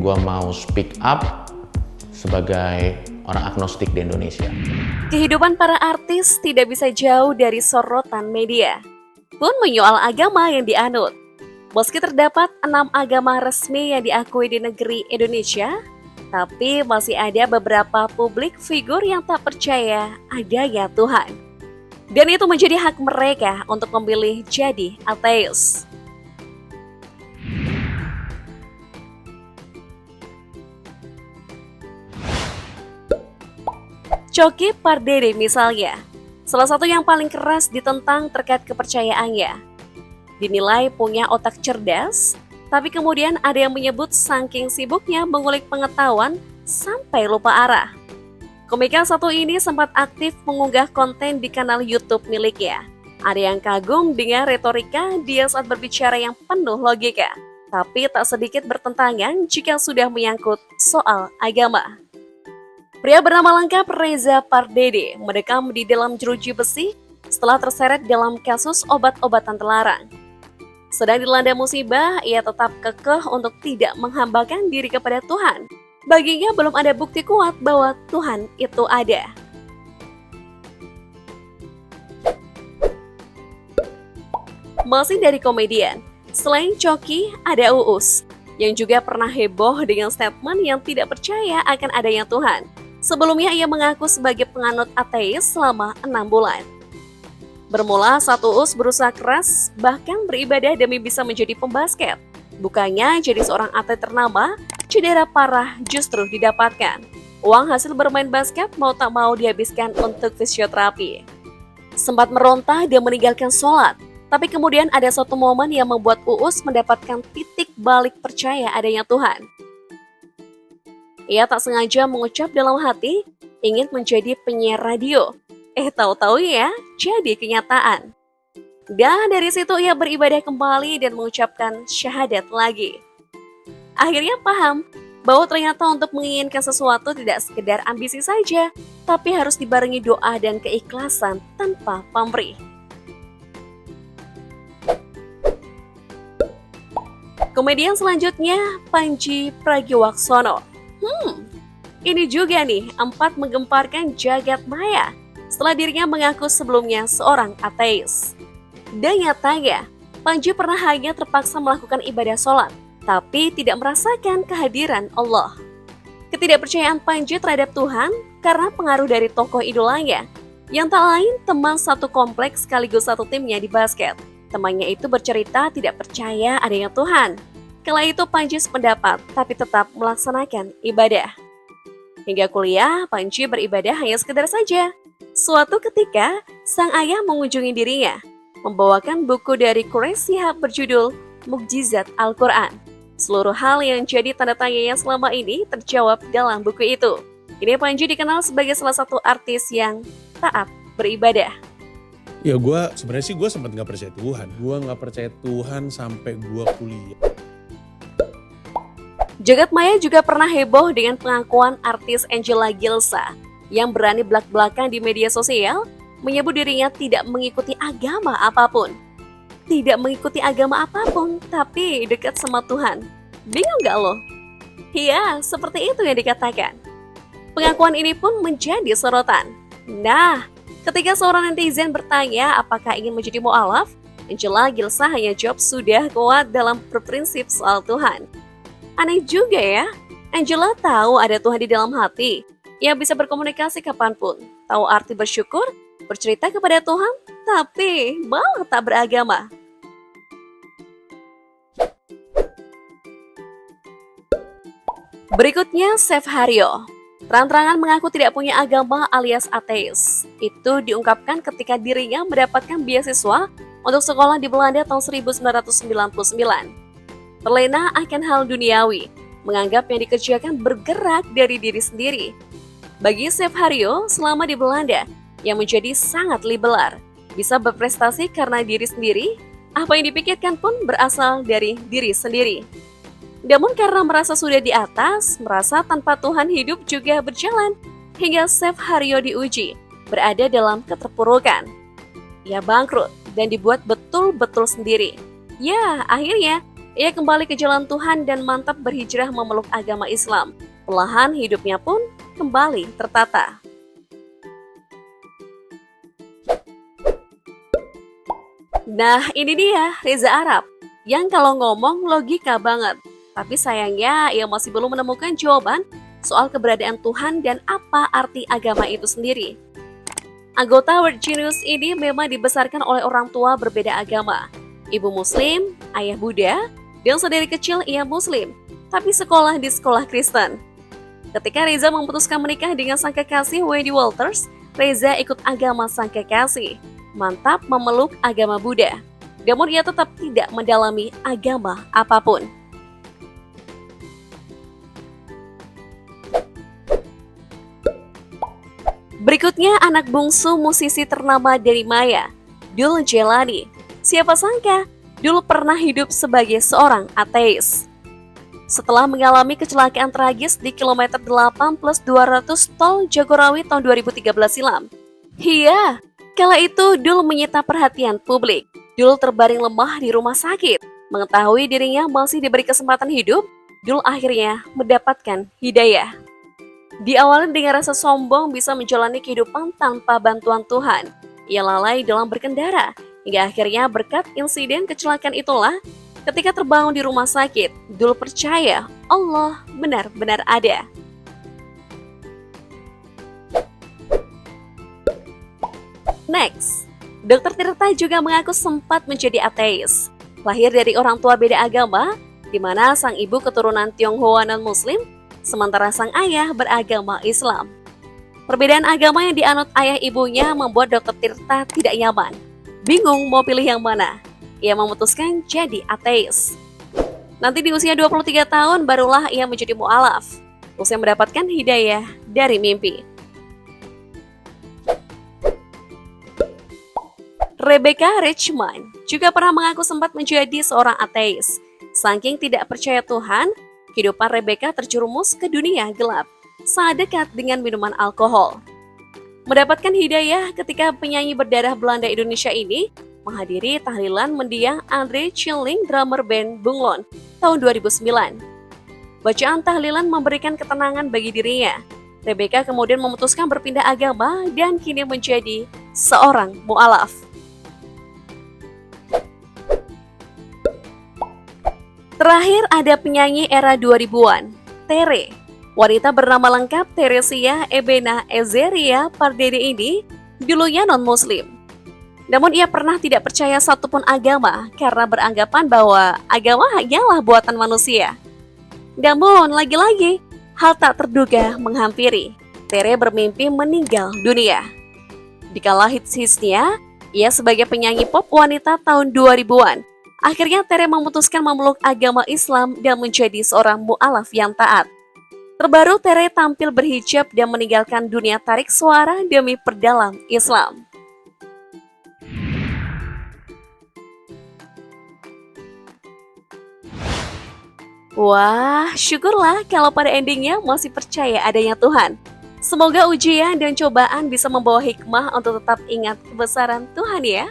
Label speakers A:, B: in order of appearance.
A: gue mau speak up sebagai orang agnostik di Indonesia.
B: Kehidupan para artis tidak bisa jauh dari sorotan media, pun menyoal agama yang dianut. Meski terdapat 6 agama resmi yang diakui di negeri Indonesia, tapi masih ada beberapa publik figur yang tak percaya adanya Tuhan. Dan itu menjadi hak mereka untuk memilih jadi ateis. Choky Pardede misalnya, salah satu yang paling keras ditentang terkait kepercayaannya. Dinilai punya otak cerdas, tapi kemudian ada yang menyebut saking sibuknya mengulik pengetahuan sampai lupa arah. Komika satu ini sempat aktif mengunggah konten di kanal YouTube miliknya. Ada yang kagum dengan retorika dia saat berbicara yang penuh logika, tapi tak sedikit bertentangan jika sudah menyangkut soal agama. Pria bernama lengkap Reza Pardede mendekam di dalam jeruji besi setelah terseret dalam kasus obat-obatan terlarang. Sedang dilanda musibah, ia tetap kekeh untuk tidak menghambakan diri kepada Tuhan. Baginya belum ada bukti kuat bahwa Tuhan itu ada. Masih dari komedian, selain Choky ada Uus, yang juga pernah heboh dengan statement yang tidak percaya akan adanya Tuhan. Sebelumnya ia mengaku sebagai penganut ateis selama 6 bulan. Bermula saat Uus berusaha keras, bahkan beribadah demi bisa menjadi pembasket. Bukannya jadi seorang atlet ternama, cedera parah justru didapatkan. Uang hasil bermain basket mau tak mau dihabiskan untuk fisioterapi. Sempat meronta dia meninggalkan sholat, tapi kemudian ada satu momen yang membuat Uus mendapatkan titik balik percaya adanya Tuhan. Ia tak sengaja mengucap dalam hati ingin menjadi penyiar radio. Tahu-tahu ya, jadi kenyataan. Dan dari situ ia beribadah kembali dan mengucapkan syahadat lagi. Akhirnya paham bahwa ternyata untuk menginginkan sesuatu tidak sekedar ambisi saja, tapi harus dibarengi doa dan keikhlasan tanpa pamrih. Komedian selanjutnya, Pandji Pragiwaksono. Ini juga nih, 4 menggemparkan jagat maya setelah dirinya mengaku sebelumnya seorang ateis. Dan nyatanya, Pandji pernah hanya terpaksa melakukan ibadah sholat, tapi tidak merasakan kehadiran Allah. Ketidakpercayaan Pandji terhadap Tuhan karena pengaruh dari tokoh idolanya, yang tak lain teman satu kompleks sekaligus satu timnya di basket. Temannya itu bercerita tidak percaya adanya Tuhan. Kala itu Pandji sependapat, tapi tetap melaksanakan ibadah. Hingga kuliah, Pandji beribadah hanya sekedar saja. Suatu ketika, sang ayah mengunjungi dirinya, membawakan buku dari Quraish Shihab berjudul Mukjizat Al-Quran. Seluruh hal yang jadi tanda tanyanya selama ini terjawab dalam buku itu. Ini Pandji dikenal sebagai salah satu artis yang taat beribadah.
C: Ya sebenarnya sih gue sempat gak percaya Tuhan. Gue gak percaya Tuhan sampai gue kuliah.
B: Jagat maya juga pernah heboh dengan pengakuan artis Angela Gilsa yang berani belak-belakan di media sosial menyebut dirinya tidak mengikuti agama apapun. Tidak mengikuti agama apapun, tapi dekat sama Tuhan. Bingung gak lo? Iya, seperti itu yang dikatakan. Pengakuan ini pun menjadi sorotan. Nah, ketika seorang netizen bertanya apakah ingin menjadi mu'alaf, Angela Gilsa hanya jawab sudah kuat dalam berprinsip soal Tuhan. Aneh juga ya, Angela tahu ada Tuhan di dalam hati, yang bisa berkomunikasi kapanpun, tahu arti bersyukur, bercerita kepada Tuhan, tapi malah tak beragama. Berikutnya, Chef Haryo. Terang-terangan mengaku tidak punya agama alias ateis. Itu diungkapkan ketika dirinya mendapatkan beasiswa untuk sekolah di Belanda tahun 1999. Terlena akan hal duniawi, menganggap yang dikerjakan bergerak dari diri sendiri. Bagi Chef Haryo, selama di Belanda, yang menjadi sangat liberal, bisa berprestasi karena diri sendiri, apa yang dipikirkan pun berasal dari diri sendiri. Namun karena merasa sudah di atas, merasa tanpa Tuhan hidup juga berjalan, hingga Chef Haryo diuji, berada dalam keterpurukan. Ia bangkrut dan dibuat betul-betul sendiri. Ya, akhirnya Ia kembali ke jalan Tuhan dan mantap berhijrah memeluk agama Islam. Perlahan hidupnya pun kembali tertata. Nah, ini dia Reza Arab, yang kalau ngomong logika banget. Tapi sayangnya ia masih belum menemukan jawaban soal keberadaan Tuhan dan apa arti agama itu sendiri. Anggota Weird Genius ini memang dibesarkan oleh orang tua berbeda agama. Ibu Muslim, ayah Buddha, dan sedari kecil ia Muslim, tapi sekolah di sekolah Kristen. Ketika Reza memutuskan menikah dengan sang kekasih Wendy Walters, Reza ikut agama sang kekasih, mantap memeluk agama Buddha. Namun ia tetap tidak mendalami agama apapun. Berikutnya anak bungsu musisi ternama dari Maya, Dul Jelani. Siapa sangka, Dul pernah hidup sebagai seorang ateis. Setelah mengalami kecelakaan tragis di kilometer 8+200 tol Jagorawi tahun 2013 silam. Iya, kala itu Dul menyita perhatian publik. Dul terbaring lemah di rumah sakit. Mengetahui dirinya masih diberi kesempatan hidup, Dul akhirnya mendapatkan hidayah. Diawali dengan rasa sombong bisa menjalani kehidupan tanpa bantuan Tuhan. Ia lalai dalam berkendara, hingga akhirnya berkat insiden kecelakaan itulah, ketika terbangun di rumah sakit, Dul percaya Allah benar-benar ada. Next, Dr. Tirta juga mengaku sempat menjadi ateis. Lahir dari orang tua beda agama, di mana sang ibu keturunan Tionghoa non-Muslim, sementara sang ayah beragama Islam. Perbedaan agama yang dianut ayah ibunya membuat Dr. Tirta tidak nyaman. Bingung mau pilih yang mana. Ia memutuskan jadi ateis. Nanti di usia 23 tahun barulah ia menjadi mu'alaf, usai mendapatkan hidayah dari mimpi. Rebecca Richman juga pernah mengaku sempat menjadi seorang ateis. Saking tidak percaya Tuhan, kehidupan Rebecca terjerumus ke dunia gelap saat dekat dengan minuman alkohol. Mendapatkan hidayah ketika penyanyi berdarah Belanda Indonesia ini menghadiri tahlilan mendiang Andre Chilling, drummer band Bunglon, tahun 2009. Bacaan tahlilan memberikan ketenangan bagi dirinya. Rebecca kemudian memutuskan berpindah agama dan kini menjadi seorang mu'alaf. Terakhir ada penyanyi era 2000-an, Tere. Wanita bernama lengkap Teresia Ebena Ezeria Pardede ini dulunya non-muslim. Namun ia pernah tidak percaya satupun agama karena beranggapan bahwa agama hanyalah buatan manusia. Namun lagi-lagi, hal tak terduga menghampiri. Tere bermimpi meninggal dunia. Dikala hits-hitsnya, ia sebagai penyanyi pop wanita tahun 2000-an. Akhirnya Tere memutuskan memeluk agama Islam dan menjadi seorang mu'alaf yang taat. Terbaru Tere tampil berhijab dan meninggalkan dunia tarik suara demi perdalam Islam. Wah, syukurlah kalau pada endingnya masih percaya adanya Tuhan. Semoga ujian dan cobaan bisa membawa hikmah untuk tetap ingat kebesaran Tuhan ya.